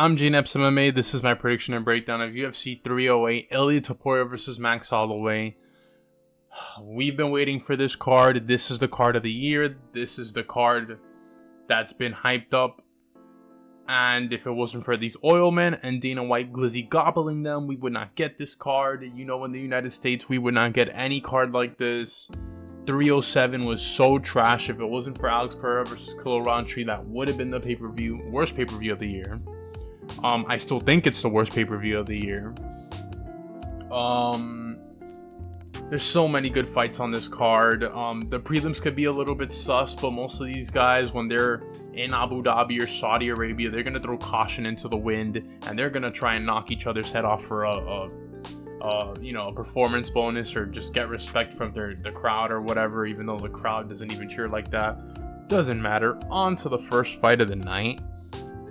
I'm GNEPS MMA. This is my prediction and breakdown of UFC 308, Ilia Topuria versus Max Holloway. We've been waiting for this card. This is the card of the year. This is the card that's been hyped up. And if it wasn't for these oil men and Dana White glizzy gobbling them, we would not get this card. You know, in the United States, we would not get any card like this. 307 was so trash. If it wasn't for Alex Pereira versus Kilo Rountree, that would have been the pay-per-view, worst pay-per-view of the year. I still think it's the worst pay-per-view of the year. There's so many good fights on this card. The prelims could be a little bit sus, but most of these guys, when they're in Abu Dhabi or Saudi Arabia, they're gonna throw caution into the wind, and they're gonna try and knock each other's head off for a performance bonus, or just get respect from the crowd or whatever. Even though the crowd doesn't even cheer like that, doesn't matter. On to the first fight of the night.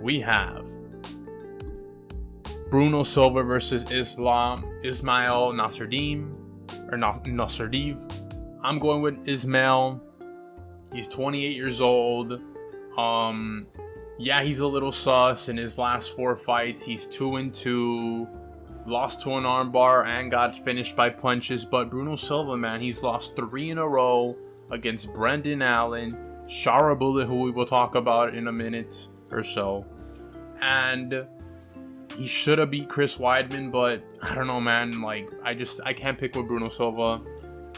We have Bruno Silva versus Ismail Naurdiev. I'm going with Ismail. He's 28 years old. Yeah, he's a little sus. In his last 4 fights, he's 2-2. Lost to an armbar and got finished by punches. But Bruno Silva, man, he's lost 3 in a row against Brendan Allen, Shara Bullet, who we will talk about in a minute or so. And he should have beat Chris Weidman, but I don't know, man. Like, I can't pick with Bruno Silva.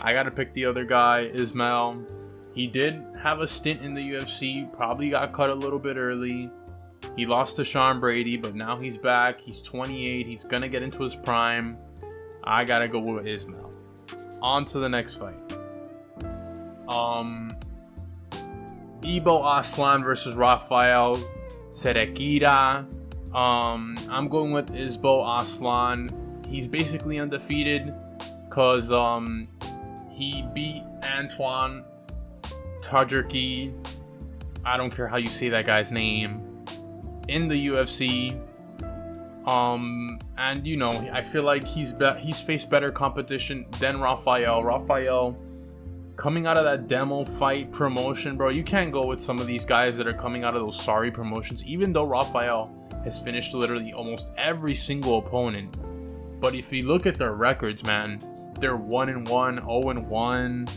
I gotta pick the other guy, Ismail. He did have a stint in the UFC, probably got cut a little bit early. He lost to Sean Brady, but now he's back. He's 28. He's gonna get into his prime. I gotta go with Ismail. On to the next fight. Aslan versus Raffael Cuequeira. I'm going with Aslan. He's basically undefeated because he beat Antoine Tajerki. I don't care how you say that guy's name, in the UFC. And you know, I feel like he's faced better competition than Raffael. Raffael, coming out of that demo fight promotion, bro, you can't go with some of these guys that are coming out of those sorry promotions, even though Raffael has finished literally almost every single opponent. But if you look at their records, man, they're 1-1, 0-1.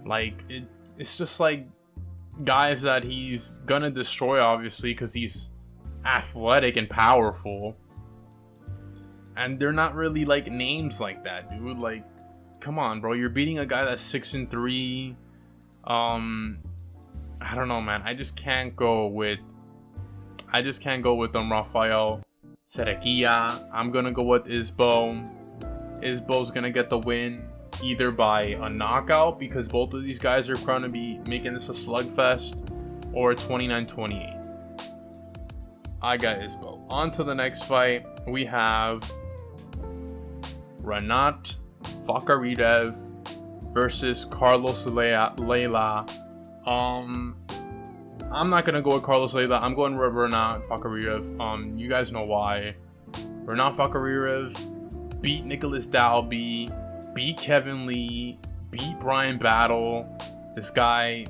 Like, it's just like guys that he's gonna destroy, obviously, because he's athletic and powerful. And they're not really like names like that, dude. Like, come on, bro. You're beating a guy that's 6-3. I don't know, man. I just can't go with Raffael Cuequeira. I'm gonna go with Isbo. Isbo's gonna get the win either by a knockout, because both of these guys are gonna be making this a slugfest, or a 29-28. I got Isbo. On to the next fight. We have Rinat Fakhretidinov versus Carlos Leal. I'm not gonna go with Carlos Leal. I'm going with Rinat Fakhretidinov. You guys know why. Rinat Fakhretidinov beat Nicholas Dalby, beat Kevin Lee, beat Brian Battle. This guy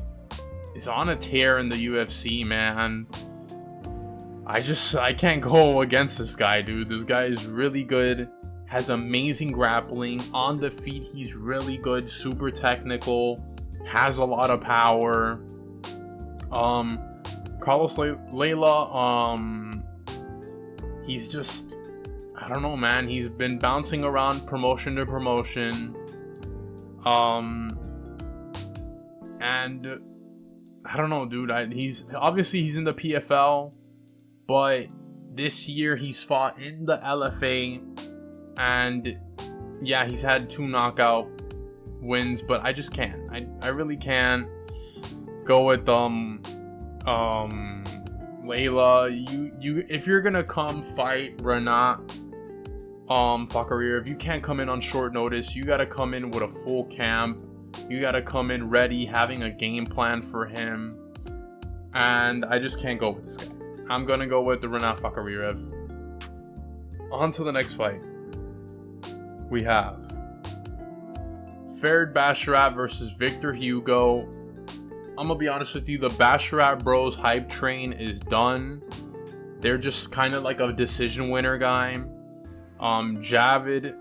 is on a tear in the UFC, man. I can't go against this guy, dude. This guy is really good. Has amazing grappling. On the feet, he's really good. Super technical. Has a lot of power. Carlos Leal, he's just, I don't know, man. He's been bouncing around promotion to promotion. And I don't know, dude. He's in the PFL, but this year he's fought in the LFA, and yeah, he's had 2 knockout wins, but I just can't. I really can't go with Leila. You if you're gonna come fight Rinat Fakhretidinov, you can't come in on short notice. You gotta come in with a full camp. You gotta come in ready, having a game plan for him. And I just can't go with this guy. I'm gonna go with the Rinat Fakhretidinov. On to the next fight. We have Farid Basharat versus Victor Hugo. I'm gonna be honest with you, the Basharat Bros hype train is done. They're just kind of like a decision winner guy. Javid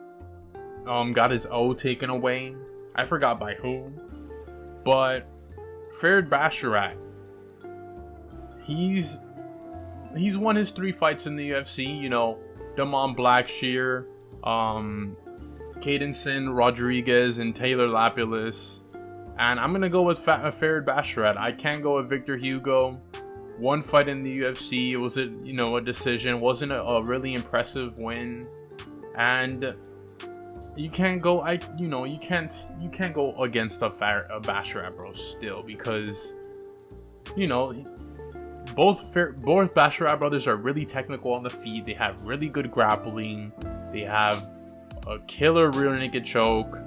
got his O taken away. I forgot by who. But Farid Basharat, he's won his 3 fights in the UFC. You know, Damon Blackshear, Cadenson Rodriguez, and Taylor Lapilus. And I'm gonna go with Farid Basharat. I can't go with Victor Hugo. 1 fight in the UFC. It was a decision. Wasn't a really impressive win. And you can't go. You can't go against a Basharat, bro. Still, because both Basharat brothers are really technical on the feet. They have really good grappling. They have a killer rear naked choke.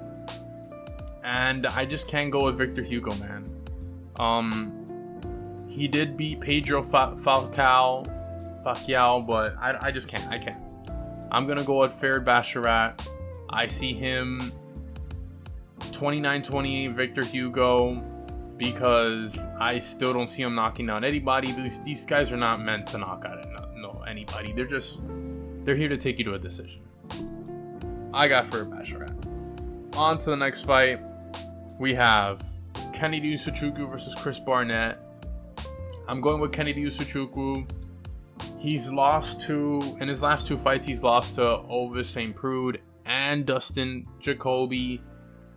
And I just can't go with Victor Hugo, man. He did beat Pedro Falcao, but I just can't. I can't. I'm gonna go with Farid Basharat. I see him 29-28 Victor Hugo, because I still don't see him knocking down anybody. These guys are not meant to knock out anybody. They're here to take you to a decision. I got Farid Basharat. On to the next fight. We have Kennedy Nzechuwku versus Chris Barnett. I'm going with Kennedy Nzechuwku. He's lost in his last 2 fights, he's lost to Ovis St. Prude and Dustin Jacoby.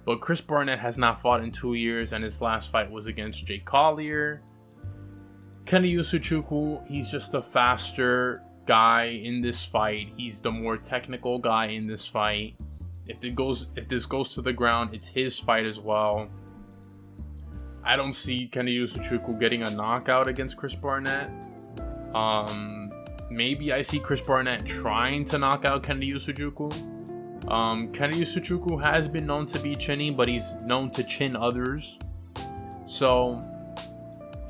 But Chris Barnett has not fought in 2 years, and his last fight was against Jake Collier. Kennedy Nzechuwku, he's just a faster guy in this fight. He's the more technical guy in this fight. If this goes to the ground, it's his fight as well. I don't see Kennedy Nzechuwku getting a knockout against Chris Barnett. Maybe I see Chris Barnett trying to knock out Kennedy Nzechuwku. Kennedy Nzechuwku has been known to be chinny, but he's known to chin others. So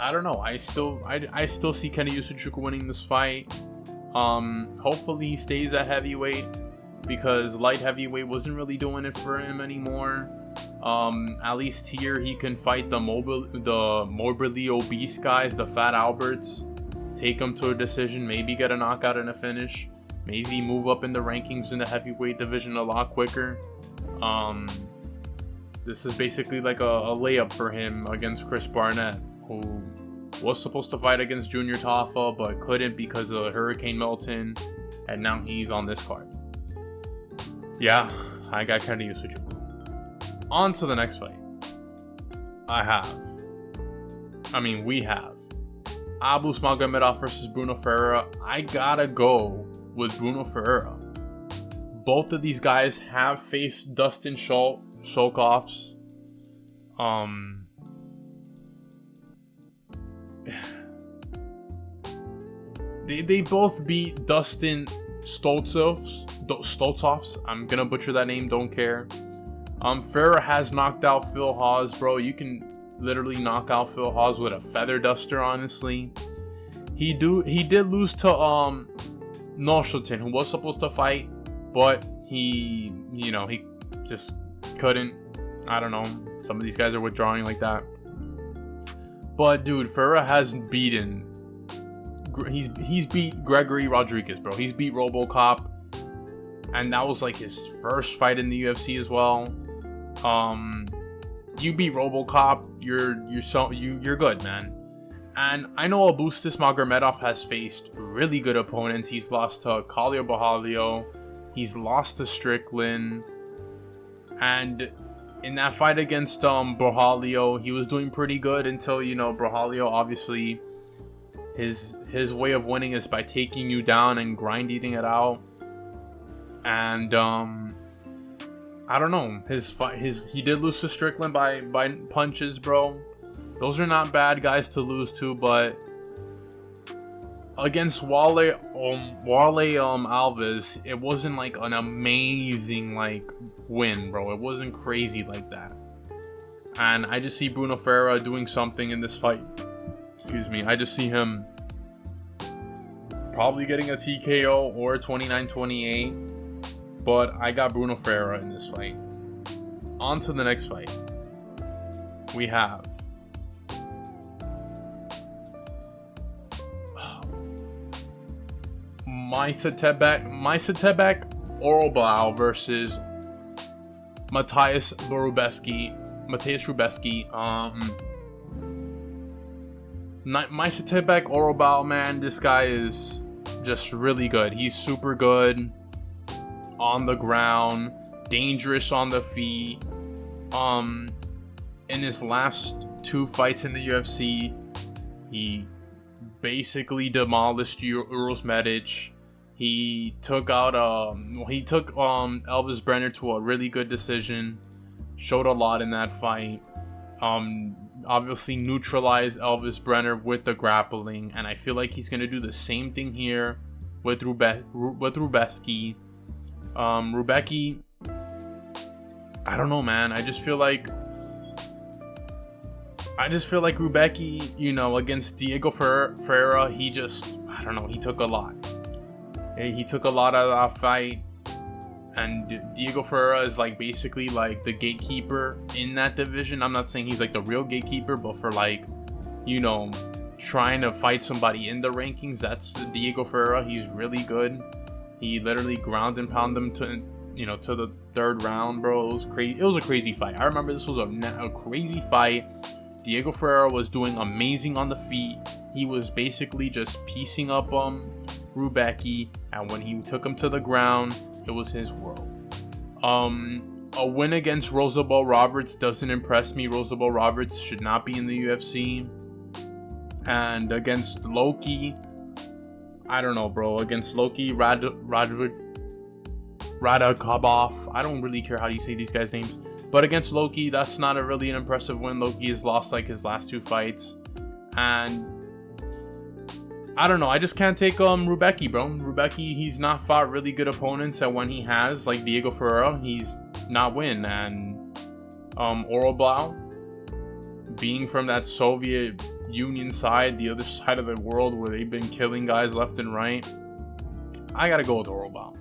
I don't know. I still see Kennedy Nzechuwku winning this fight. Hopefully he stays at heavyweight, because light heavyweight wasn't really doing it for him anymore. At least here he can fight the morbidly obese guys, the Fat Alberts, take them to a decision, maybe get a knockout and a finish, maybe move up in the rankings in the heavyweight division a lot quicker. This is basically like a layup for him against Chris Barnett, who was supposed to fight against Junior Tafa but couldn't because of Hurricane Milton, and now he's on this card. Yeah, I got Kennedy Nzechuwku. On to the next fight. We have Abus Magomedov versus Bruno Ferreira. I gotta go with Bruno Ferreira. Both of these guys have faced Dustin Sholkoffs. They both beat Dustin Stoltzofs. I'm gonna butcher that name, don't care. Ferreira has knocked out Phil Hawes, bro. You can literally knock out Phil Hawes with a feather duster, honestly. He did lose to Noshelton, who was supposed to fight, but he just couldn't. I don't know. Some of these guys are withdrawing like that. But dude, Ferreira has beaten. He's beat Gregory Rodriguez, bro. He's beat RoboCop, and that was like his first fight in the UFC as well. You beat RoboCop, you're good, man. And I know Abustis Magomedov has faced really good opponents. He's lost to Khalil Bahalio, he's lost to Strickland, and in that fight against Bahalio, he was doing pretty good until Bahalio, obviously his way of winning is by taking you down and grinding it out. And I don't know. He did lose to Strickland by punches, bro. Those are not bad guys to lose to, but against Wale Alves, it wasn't like an amazing win, bro. It wasn't crazy like that. And I just see Bruno Ferreira doing something in this fight. Excuse me. I just see him probably getting a TKO or 29-28. But I got Bruno Ferreira in this fight. On to the next fight. We have Myktybek Orolbai versus Mateusz Rebecki. Myktybek Orolbai, man, this guy is just really good. He's super good on the ground, dangerous on the feet. In his last 2 fights in the UFC, he basically demolished Uros Medic. He took out Elvis Brenner to a really good decision. Showed a lot in that fight. Obviously neutralized Elvis Brenner with the grappling, and I feel like he's gonna do the same thing here with Rebecki. Rebecki, I don't know, man. I just feel like Rebecki, you know, against Diego Ferreira, he just, I don't know, he took a lot. He took a lot out of that fight. And Diego Ferreira is like basically like the gatekeeper in that division. I'm not saying he's like the real gatekeeper, but for like, you know, trying to fight somebody in the rankings, that's Diego Ferreira. He's really good. He literally ground and pound them to, you know, to the 3rd round, bro. It was crazy. It was a crazy fight. I remember this was a crazy fight. Diego Ferreira was doing amazing on the feet. He was basically just piecing up Rebecki, and when he took him to the ground, it was his world. A win against Roosevelt Roberts doesn't impress me. Roosevelt Roberts should not be in the UFC. And against Loki, I don't know, bro. Against Loki, Radakabov, I don't really care how you say these guys' names. But against Loki, that's not really an impressive win. Loki has lost like his last 2 fights. And I don't know. I just can't take Rebecki, bro. Rebecki, he's not fought really good opponents, and when he has, like Diego Ferreira, he's not win. And Orolbai, being from that Soviet Union side, the other side of the world where they've been killing guys left and right, I gotta go with Orolbai.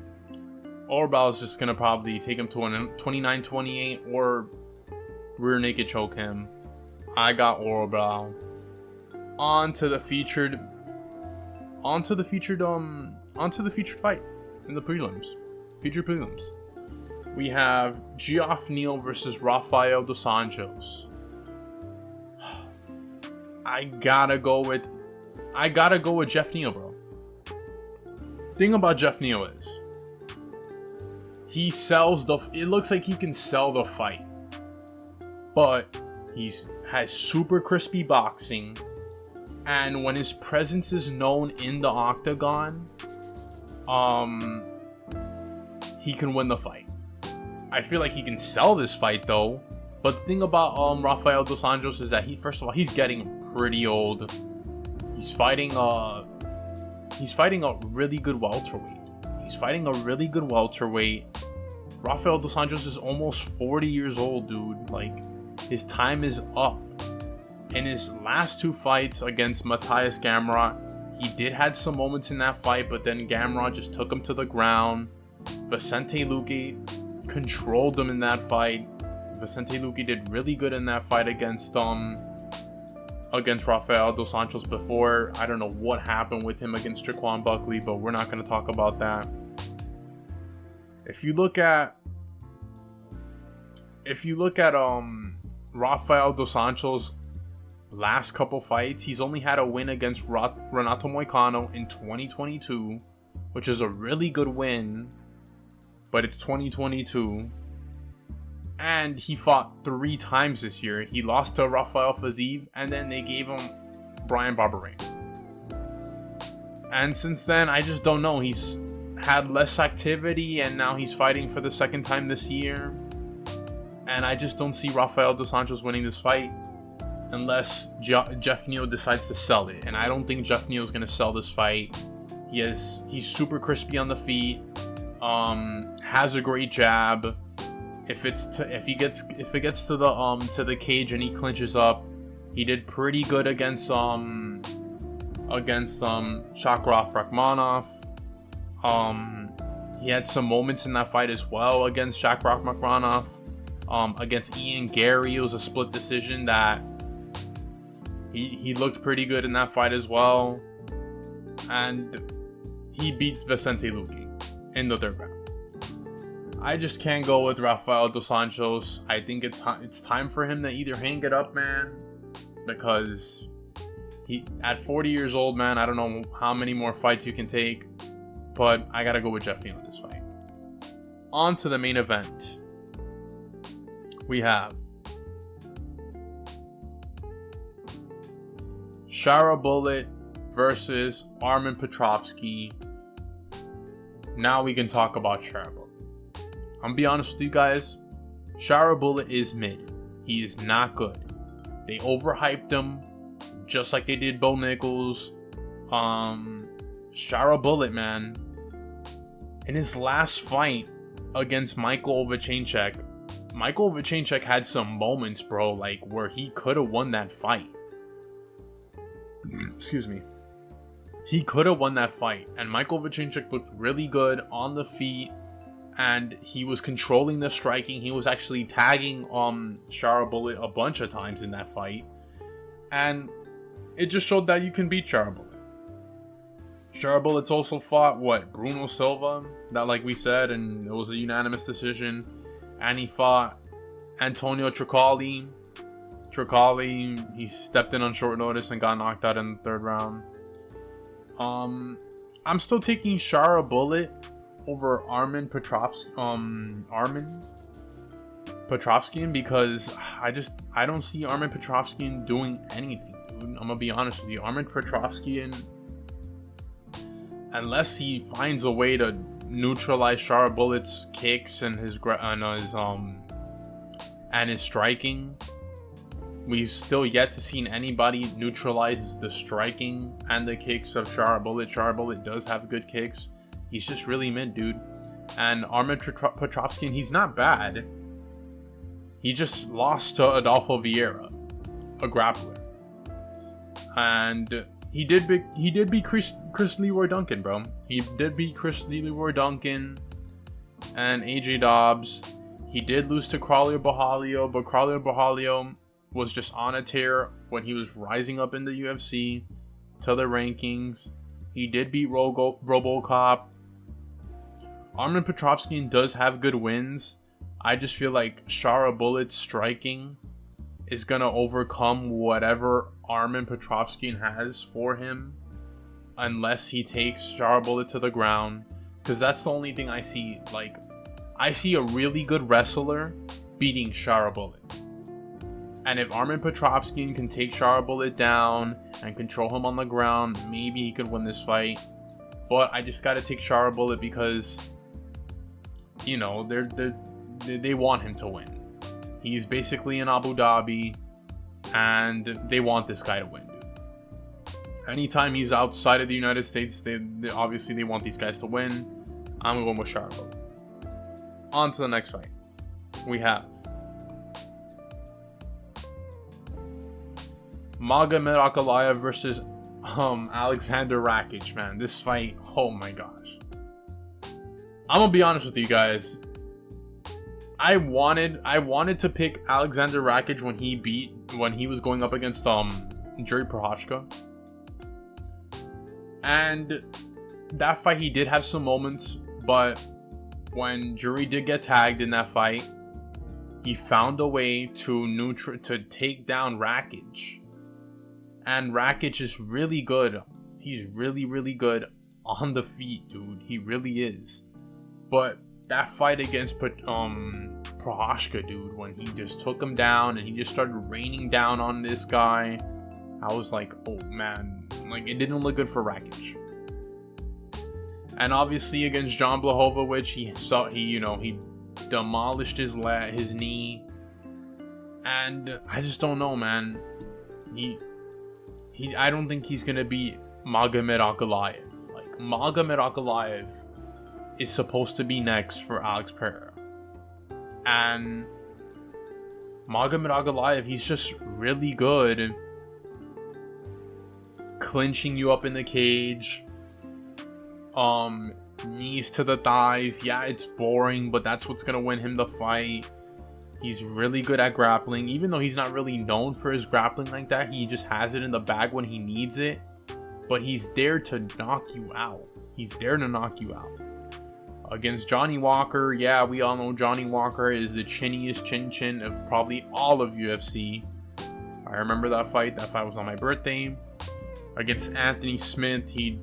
Orolbai is just gonna probably take him to a 29-28 or rear naked choke him. I got Orolbai. On to the featured fight in the prelims. Featured prelims. We have Geoff Neal versus Raffael dos Anjos. I gotta go with Geoff Neal, bro. Thing about Geoff Neal is he sells it looks like he can sell the fight, but has super crispy boxing, and when his presence is known in the octagon, he can win the fight. I feel like he can sell this fight though. But the thing about Raffael dos Anjos is that first of all, he's getting pretty old. He's fighting a really good welterweight. Raffael dos Anjos is almost 40 years old, dude. Like, his time is up. In his last 2 fights against Mateusz Gamrot, he did have some moments in that fight, but then Gamrot just took him to the ground. Vicente Luque controlled him in that fight. Vicente Luque did really good in that fight against Raffael dos Anjos before. I don't know what happened with him against Jaquan Buckley, but we're not going to talk about that. If you look at Raffael dos Anjos' last couple fights, he's only had a win against Renato Moicano in 2022, which is a really good win, but it's 2022. And he fought 3 times this year. He lost to Rafael Fiziev, and then they gave him Brian Barberena. And since then, I just don't know. He's had less activity, and now he's fighting for the 2nd time this year. And I just don't see Raffael dos Anjos winning this fight unless Geoff Neal decides to sell it. And I don't think Geoff Neal is going to sell this fight. He's super crispy on the feet. Has a great jab. If it gets to the cage and he clinches up, he did pretty good against Shakrov Rakhmonov. He had some moments in that fight as well against Shakrov Rakhmonov. Against Ian Gary, it was a split decision that he looked pretty good in that fight as well. And he beat Vicente Luque in the third round. I just can't go with Raffael dos Anjos. I think it's time for him to either hang it up, man, because he at 40 years old, man. I don't know how many more fights you can take, but I gotta go with Jeff Neal in this fight. On to the main event. We have Sharabullet versus Armen Petrovsky. Now we can talk about Sharabullet. I'm gonna be honest with you guys. Sharabullet is mid. He is not good. They overhyped him, just like they did Bo Nichols. Sharabullet, man, in his last fight against Michael Ovechkinchek had some moments, bro, like where he could have won that fight. Excuse me. He could have won that fight, and Michael Ovechkinchek looked really good on the feet, and he was controlling the striking. He was actually tagging Sharabullet a bunch of times in that fight, and it just showed that you can beat Sharabullet. Sharabullet's also fought Bruno Silva, that like we said, and it was a unanimous decision, and he fought Antonio Tricali. He stepped in on short notice and got knocked out in the third round. I'm still taking Sharabullet over Armen Petrovsky because I don't see Armen Petrovsky doing anything, dude. I'm gonna be honest with you. Armen Petrovsky, unless he finds a way to neutralize Sharabullet's kicks and his striking, we've still yet to see anybody neutralize the striking and the kicks of Sharabullet. Sharabullet does have good kicks. He's just really mid, dude. And Armen Petrovsky, he's not bad. He just lost to Adolfo Vieira, a grappler. And he did beat Chris Leroy Duncan, bro. He did beat Chris Leroy Duncan and AJ Dobbs. He did lose to Crawler Bahalio, but Crawler Bahalio was just on a tear when he was rising up in the UFC to the rankings. He did beat RoboCop. Armen Petrovsky does have good wins. I just feel like Sharabullet's striking is gonna overcome whatever Armen Petrovsky has for him, unless he takes Sharabullet to the ground. Because that's the only thing I see. Like, I see a really good wrestler beating Sharabullet. And if Armen Petrovsky can take Sharabullet down and control him on the ground, maybe he could win this fight. But I just gotta take Sharabullet because, you know, they want him to win. He's basically in Abu Dhabi, and they want this guy to win, dude. Anytime he's outside of the United States, they obviously want these guys to win. I'm going with Sharabullet. On to the next fight. We have Magomedov Ankalaev versus Alexander Rakic, man. This fight, oh my gosh. I'm gonna be honest with you guys. I wanted to pick Alexander Rakic when he was going up against Jiri Prochazka. And that fight, he did have some moments, but when Jiri did get tagged in that fight, he found a way to take down Rakic. And Rakic is really good. He's really, really good on the feet, dude. He really is. But that fight against Prochazka, dude, when he just took him down and he just started raining down on this guy, I was like, oh man, like, it didn't look good for Rakic. And obviously against Jan Blachowicz, he demolished his knee, and I just don't know, man. I don't think he's gonna beat Magomedov Ankalaev. Like, Magomedov Ankalaev is supposed to be next for Alex Pereira, and Magomedov Ankalaev, he's just really good clinching you up in the cage. Knees to the thighs. Yeah, it's boring, but that's what's gonna win him the fight. He's really good at grappling, even though he's not really known for his grappling like that. He just has it in the bag when he needs it, but he's there to knock you out. He's there to knock you out. Against Johnny Walker, yeah, we all know Johnny Walker is the chinniest chin of probably all of UFC. I remember that fight. That fight was on my birthday. Against Anthony Smith, he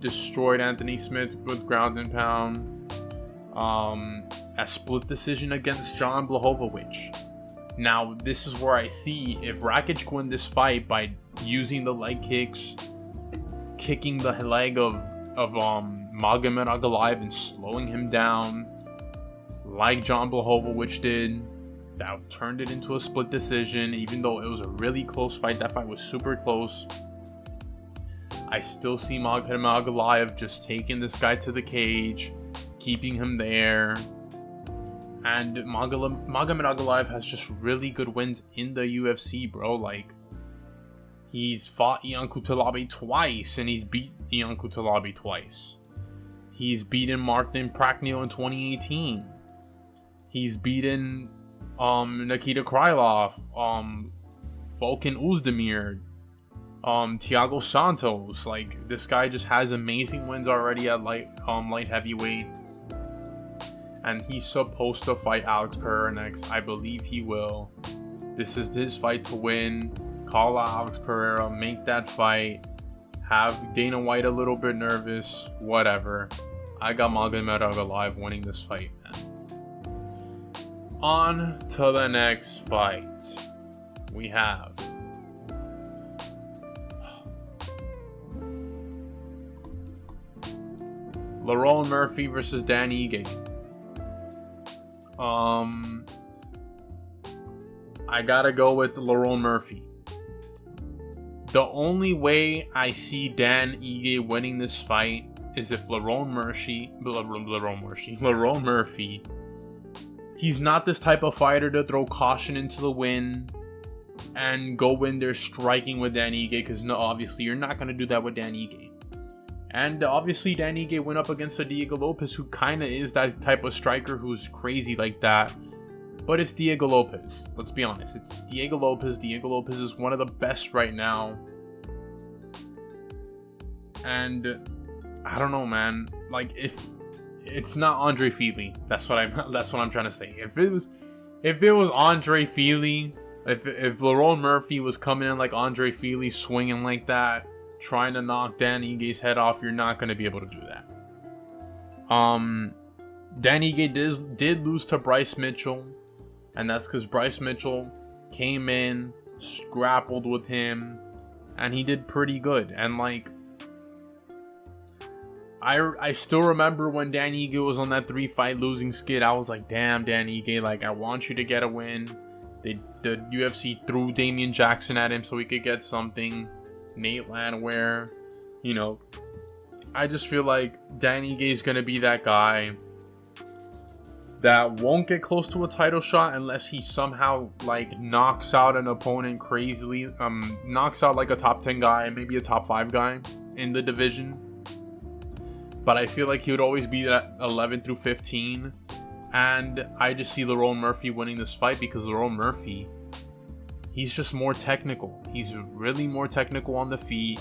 destroyed Anthony Smith with ground and pound. A split decision against Jan Blachowicz. Now, this is where I see if Rakic win this fight by using the leg kicks, kicking the leg of Magomed Ankalaev and slowing him down, like Jan Blachowicz did, that turned it into a split decision. Even though it was a really close fight, that fight was super close. I still see Magomed Ankalaev just taking this guy to the cage, keeping him there. And Magomed Ankalaev has just really good wins in the UFC, bro. Like, he's fought Ian Cutelaba twice, and he's beat Ian Cutelaba twice. He's beaten Martin Praknil in 2018. He's beaten Nikita Krylov, Volkan Oezdemir, Thiago Santos. Like, this guy just has amazing wins already at light heavyweight. And he's supposed to fight Alex Pereira next. I believe he will. This is his fight to win. Call out Alex Pereira, make that fight, have Dana White a little bit nervous, whatever. I got Magomed Ankalaev winning this fight, man. On to the next fight. We have Lerone Murphy versus Dan Ige. I gotta go with Lerone Murphy. The only way I see Dan Ige winning this fight is if Lerone Murphy, he's not this type of fighter to throw caution into the wind and go in there striking with Dan Ige, because no, obviously you're not going to do that with Dan Ige. And obviously Dan Ige went up against a Diego Lopez who kind of is that type of striker who's crazy like that. But it's Diego Lopez. Let's be honest. It's Diego Lopez. Diego Lopez is one of the best right now. And I don't know, man. Like, if it's not Andre Fili, that's what I'm trying to say. If it was Andre Fili, if Lerone Murphy was coming in like Andre Fili, swinging like that, trying to knock Dan Ige's head off, you're not going to be able to do that. Dan Ige did lose to Bryce Mitchell, and that's because Bryce Mitchell came in, grappled with him, and he did pretty good. And like, I still remember when Dan Ige was on that 3-fight losing skid. I was like, damn, Dan Ige, like, I want you to get a win. The UFC threw Damian Jackson at him so he could get something. Nate Landwehr, you know, I just feel like Dan Ige is going to be that guy that won't get close to a title shot unless he somehow like knocks out an opponent crazily, knocks out like a top 10 guy, maybe a top 5 guy in the division. But I feel like he would always be that 11 through 15. And I just see Lerone Murphy winning this fight because Lerone Murphy, he's just more technical. He's really more technical on the feet.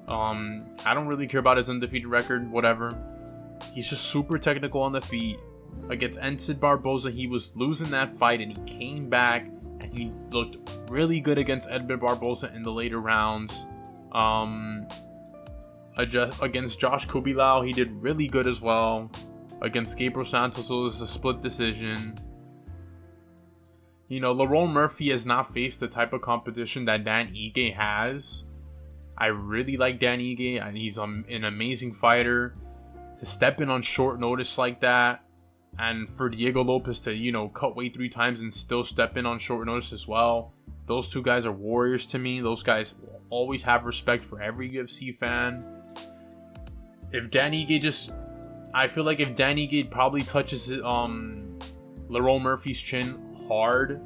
I don't really care about his undefeated record, whatever. He's just super technical on the feet. Against Ensid Barboza, he was losing that fight and he came back and he looked really good against Edmund Barboza in the later rounds. Against Josh Kubilau, he did really good as well. Against Gabriel Santos, it was a split decision. You know, Lerone Murphy has not faced the type of competition that Dan Ige has. I really like Dan Ige, and he's an amazing fighter. To step in on short notice like that, and for Diego Lopez to, you know, cut weight 3 times and still step in on short notice as well. Those two guys are warriors to me. Those guys will always have respect for every UFC fan. If Dan Ige I feel like if Dan Ige probably touches Lerone Murphy's chin hard,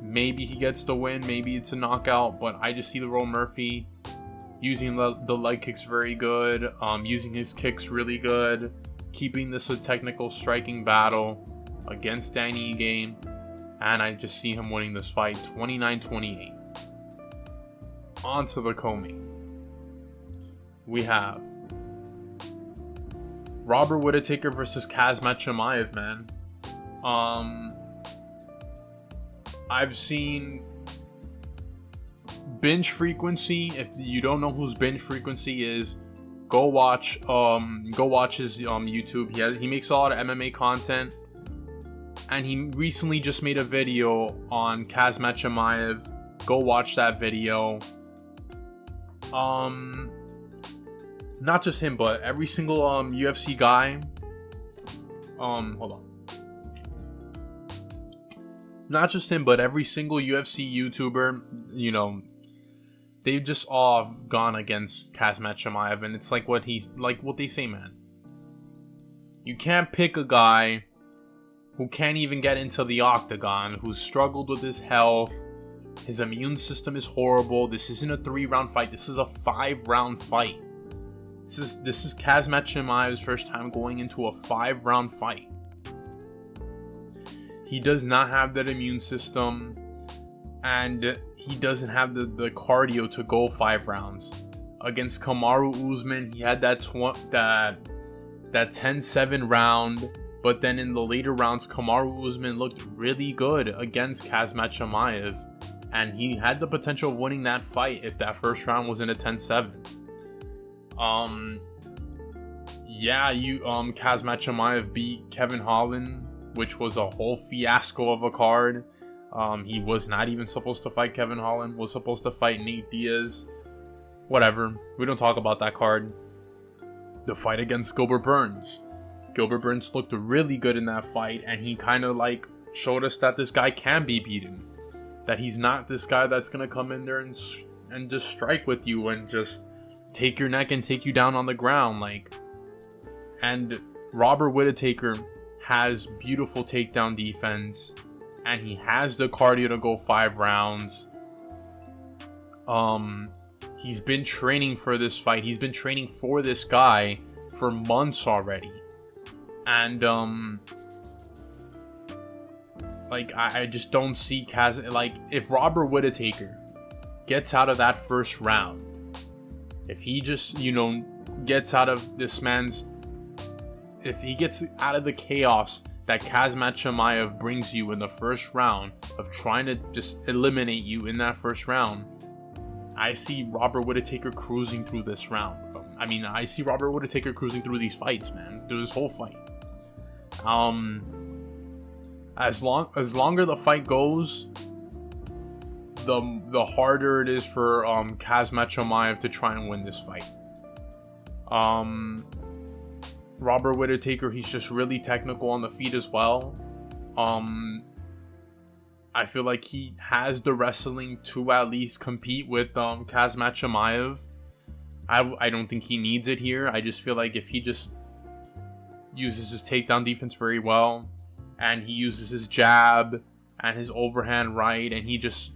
maybe he gets the win, maybe it's a knockout. But I just see Lerone Murphy using the leg kicks very good, using his kicks really good, keeping this a technical striking battle against Dan Ige, and I just see him winning this fight 29-28. On to the co-main. We have Robert Whittaker versus Kazmat Chimaev, man. I've seen Binge Frequency. If you don't know whose Binge Frequency is, go watch his YouTube. He makes a lot of MMA content, and he recently just made a video on Kazmat Chimaev. Go watch that video. Not just him, but every single UFC guy. Hold on. Not just him, but every single UFC YouTuber, you know, they've just all gone against Kazmat Chimaev, and it's like what they say, man. You can't pick a guy who can't even get into the octagon, who's struggled with his health. His immune system is horrible. This isn't a 3-round fight. This is a 5-round fight. This is Kazmat Chimaev's first time going into a 5-round fight. He does not have that immune system, and he doesn't have the cardio to go 5 rounds. Against Kamaru Usman, he had that 10-7 round, but then in the later rounds, Kamaru Usman looked really good against Kazmat Chimaev, and he had the potential of winning that fight if that first round was in a 10-7. Kazmat Chimaev beat Kevin Holland, which was a whole fiasco of a card. He was not even supposed to fight Kevin Holland, was supposed to fight Nate Diaz. Whatever, we don't talk about that card. The fight against Gilbert Burns. Gilbert Burns looked really good in that fight, and he kind of like showed us that this guy can be beaten. That he's not this guy that's going to come in there and just strike with you and just take your neck and take you down on the ground. And Robert Whittaker has beautiful takedown defense, and he has the cardio to go 5 rounds. He's been training for this fight. He's been training for this guy for months already. And I just don't see if Robert Whittaker gets out of that first round, if he just, gets out of this man's, if he gets out of the chaos that Kazmat Chimaev brings you in the first round of trying to just eliminate you in that first round, I see Robert Whittaker cruising through this round. I see Robert Whittaker cruising through these fights, man, through this whole fight. As longer the fight goes, the harder it is for Kazmat Chimaev to try and win this fight. Robert Whittaker, he's just really technical on the feet as well. I feel like he has the wrestling to at least compete with Kazmat Chimaev. I don't think he needs it here. I just feel like if he just uses his takedown defense very well, and he uses his jab and his overhand right, and he just,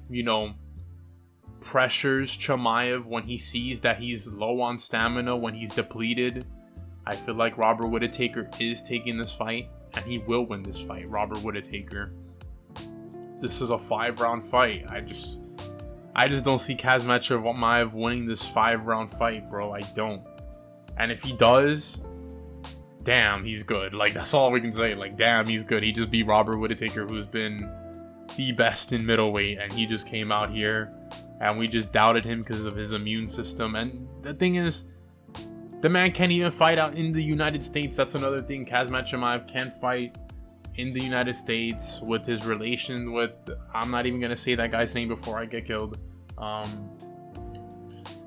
pressures Chimaev when he sees that he's low on stamina, when he's depleted, I feel like Robert Whittaker is taking this fight, and he will win this fight. Robert Whittaker. This is a 5-round fight. I just don't see Kazmat Chimaev winning this 5-round fight, bro. I don't. And if he does, damn, he's good. That's all we can say. Damn, he's good. He just beat Robert Whittaker, who's been the best in middleweight, and he just came out here, and we just doubted him because of his immune system. And the thing is, the man can't even fight out in the United States. That's another thing. Kazmat Chimaev can't fight in the United States with his relation with, I'm not even gonna say that guy's name before I get killed.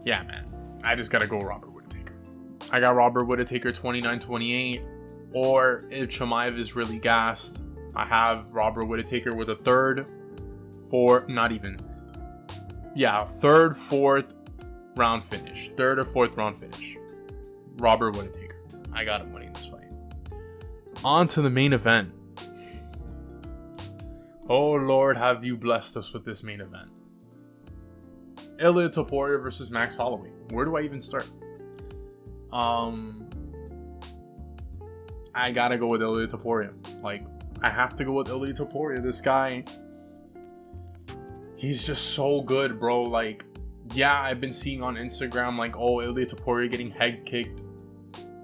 Yeah, man, I just gotta go Robert Whittaker. I got Robert Whittaker 29-28, or if Chimaev is really gassed, I have Robert Whittaker with a third, fourth round finish. Third or fourth round finish. Robert Whittaker. I got him winning this fight. On to the main event. Oh Lord, have you blessed us with this main event. Ilia Topuria versus Max Holloway. Where do I even start? I gotta go with Ilia Topuria. I have to go with Ilia Topuria. This guy, he's just so good, bro. Yeah, I've been seeing on Instagram, Ilia Topuria getting head kicked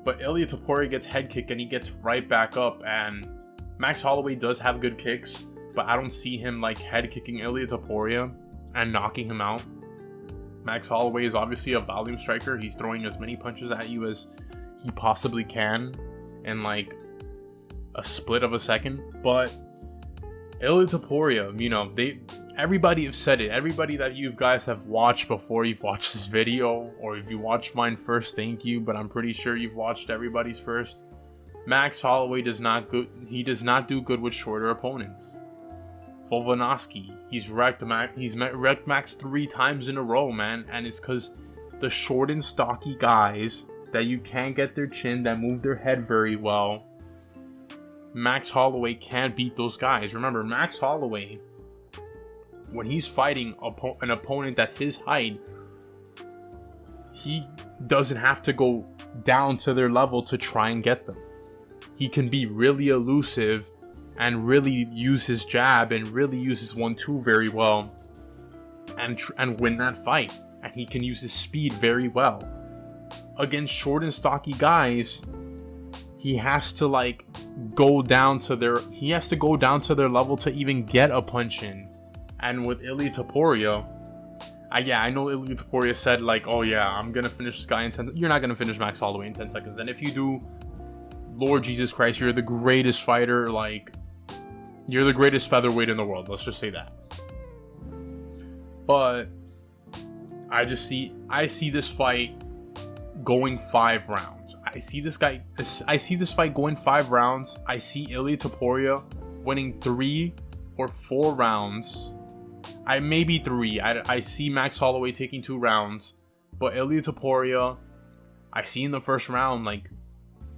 But Ilia Topuria gets head kick and he gets right back up. And Max Holloway does have good kicks, but I don't see him like head kicking Ilia Topuria and knocking him out. Max Holloway is obviously a volume striker. He's throwing as many punches at you as he possibly can in like a split of a second. But Ilia Topuria, you know, everybody have said it. Everybody that you guys have watched before you've watched this video, or if you watched mine first, thank you, but I'm pretty sure you've watched everybody's first. Max Holloway does not do good with shorter opponents. Volkanovski, he's wrecked Max 3 times in a row, man, and it's because the short and stocky guys that you can't get their chin, that move their head very well, Max Holloway can't beat those guys. Remember, Max Holloway, when he's fighting an opponent that's his height, he doesn't have to go down to their level to try and get them. He can be really elusive and really use his jab and really use his 1-2 very well and win that fight. And he can use his speed very well. Against short and stocky guys, he has to like go down to their level to even get a punch in. And with Ilia Topuria, I know Ilia Topuria said like, oh yeah, I'm gonna finish this guy in 10. You're not gonna finish Max Holloway in 10 seconds. And if you do, Lord Jesus Christ, you're the greatest fighter. Like, you're the greatest featherweight in the world. Let's just say that. But I see this fight going 5 rounds. I see this fight going 5 rounds. I see Ilia Topuria winning 3 or 4 rounds. Maybe 3. I see Max Holloway taking 2 rounds. But Ilia Topuria, I see in the first round, like,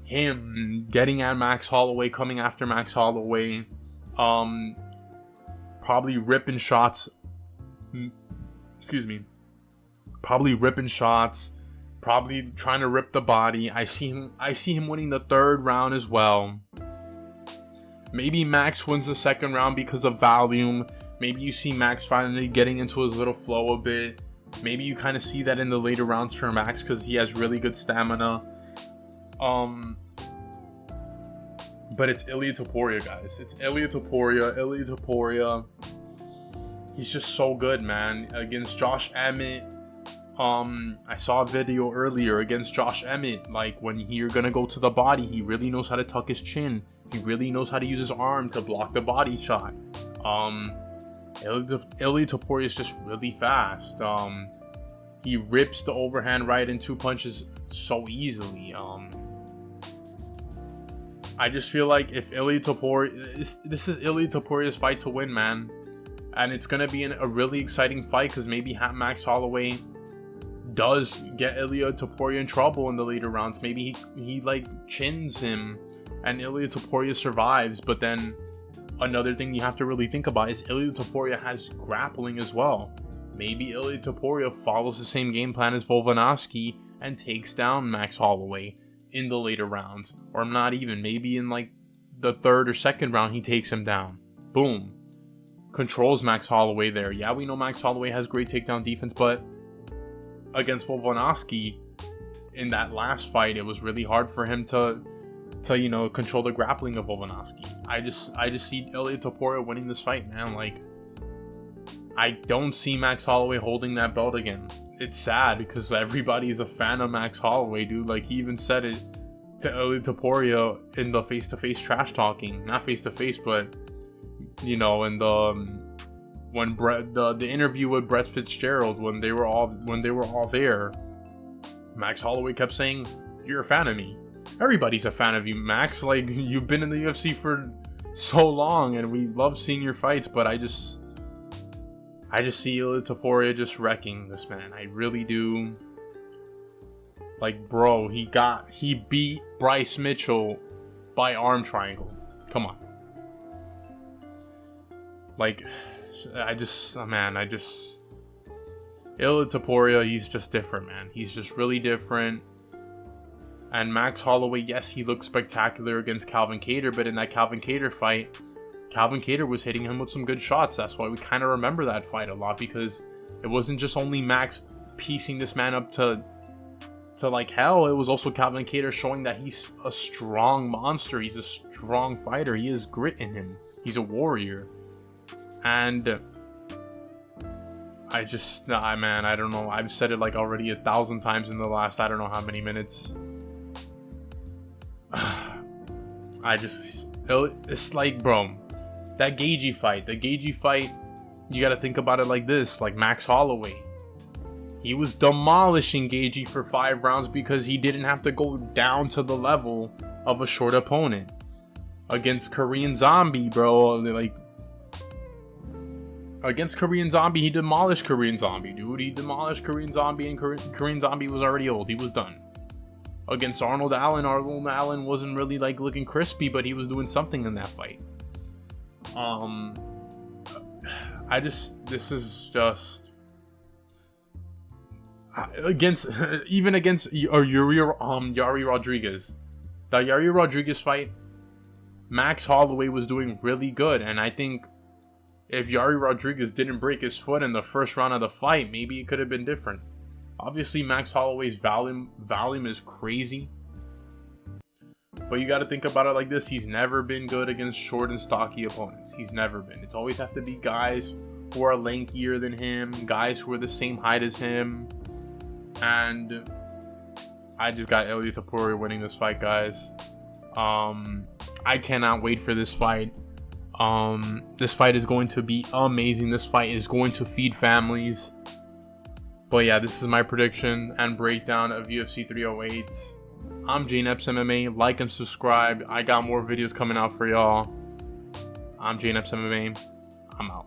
him getting at Max Holloway, coming after Max Holloway, probably ripping shots. Probably ripping shots. Probably trying to rip the body. I see him winning the 3rd round as well. Maybe Max wins the 2nd round because of volume. Maybe you see Max finally getting into his little flow a bit. Maybe you kind of see that in the later rounds for Max because he has really good stamina. But it's Ilia Topuria, guys. It's Ilia Topuria. He's just so good, man. Against Josh Emmett, I saw a video earlier against Josh Emmett. Like, when you're gonna go to the body, he really knows how to tuck his chin. He really knows how to use his arm to block the body shot. Ilia Topuria is just really fast. He rips the overhand right in 2 punches so easily. I just feel like if Ilia Topuria, this is Ilia Topuria's fight to win, man. And it's going to be a really exciting fight because maybe Max Holloway does get Ilia Topuria in trouble in the later rounds. Maybe he like chins him and Ilia Topuria survives. But then another thing you have to really think about is Ilia Topuria has grappling as well. Maybe Ilia Topuria follows the same game plan as Volkanovski and takes down Max Holloway in the later rounds, or not even, maybe in like the 3rd or 2nd round he takes him down. Boom. Controls Max Holloway there. Yeah, we know Max Holloway has great takedown defense, but against Volkanovski in that last fight, it was really hard for him to you know, control the grappling of Volkanovski. I just see Ilia Topuria winning this fight, man. Like, I don't see Max Holloway holding that belt again. It's sad because everybody's a fan of Max Holloway, dude. Like, he even said it to Ilia Topuria in the face-to-face trash talking. Not face-to-face, but, you know, in the interview with Brett Fitzgerald when they were all there. Max Holloway kept saying, "You're a fan of me." Everybody's a fan of you, Max. Like, you've been in the UFC for so long and we love seeing your fights, but I just see Ilia Topuria just wrecking this man. I really do. Like, bro, he beat Bryce Mitchell by arm triangle. Come on. Like, Ilia Topuria, he's just different, man. He's just really different. And Max Holloway, yes, he looked spectacular against Calvin Kattar, but in that Calvin Kattar fight, Calvin Kattar was hitting him with some good shots. That's why we kind of remember that fight a lot, because it wasn't just only Max piecing this man up to to like hell. It was also Calvin Kattar showing that he's a strong monster. He's a strong fighter. He has grit in him. He's a warrior. And I just, man, I don't know. I've said it like already 1,000 times in the last, I don't know how many minutes. It's like, bro, that the Gaethje fight, you got to think about it like this, like Max Holloway. He was demolishing Gaethje for 5 rounds because he didn't have to go down to the level of a short opponent. Against Korean Zombie, bro, like, against Korean Zombie, he demolished Korean Zombie, dude. He demolished Korean Zombie, and Korean Zombie was already old. He was done. Against Arnold Allen wasn't really like looking crispy, but he was doing something in that fight. This is just against Yari Rodriguez. The Yari Rodriguez fight, Max Holloway was doing really good, and I think if Yari Rodriguez didn't break his foot in the first round of the fight, maybe it could have been different. Obviously, Max Holloway's volume is crazy. But you got to think about it like this. He's never been good against short and stocky opponents. He's never been. It's always have to be guys who are lankier than him, guys who are the same height as him. And I just got Ilia Topuria winning this fight, guys. I cannot wait for this fight. This fight is going to be amazing. This fight is going to feed families. But yeah, this is my prediction and breakdown of UFC 308. I'm JNeps MMA. Like and subscribe. I got more videos coming out for y'all. I'm JNeps MMA. I'm out.